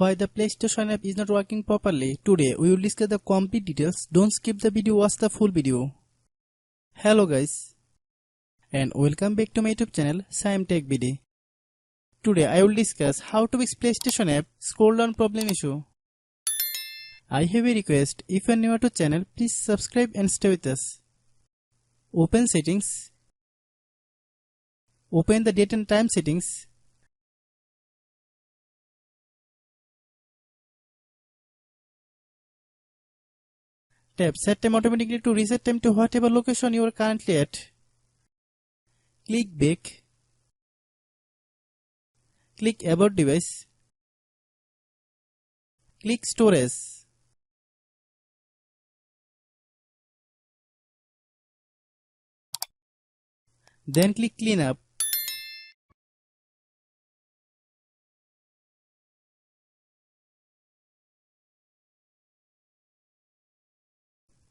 Why the PlayStation app is not working properly. Today we will discuss the complete details. Don't skip the video, watch the full video. Hello guys and welcome back to my YouTube channel Shaem Tech BD. Today I will discuss how to fix PlayStation app scroll down problem issue. I have a request, if you are new to channel please subscribe and stay with us. Open settings. Open the date and time settings. Tap set time automatically to reset time to whatever location you are currently at. Click back. Click about device. Click storage. Then click cleanup.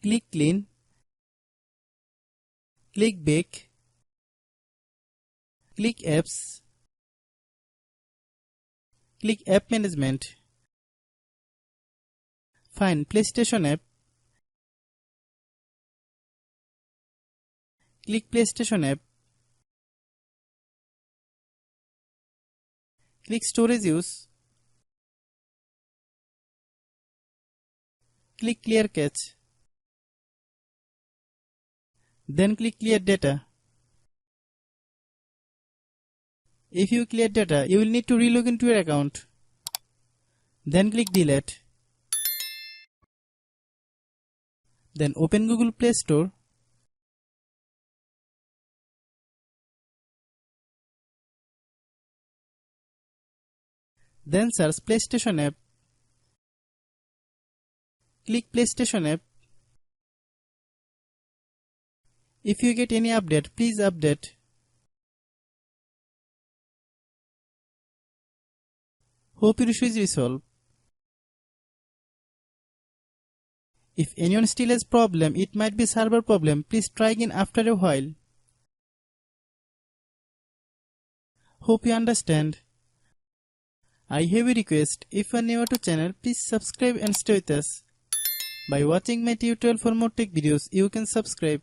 Click clean. Click back. Click apps. Click app management. Find PlayStation app. Click PlayStation app. Click storage use. Click clear cache. Then click clear data. If you clear data, you will need to relog into your account. Then click delete. Then open Google Play Store. Then search PlayStation app. Click PlayStation app. If you get any update, please update. Hope your issue is resolved. If anyone still has problem, it might be server problem. Please try again after a while. Hope you understand. I have a request. If you are new to channel, please subscribe and stay with us. By watching my tutorial for more tech videos, you can subscribe.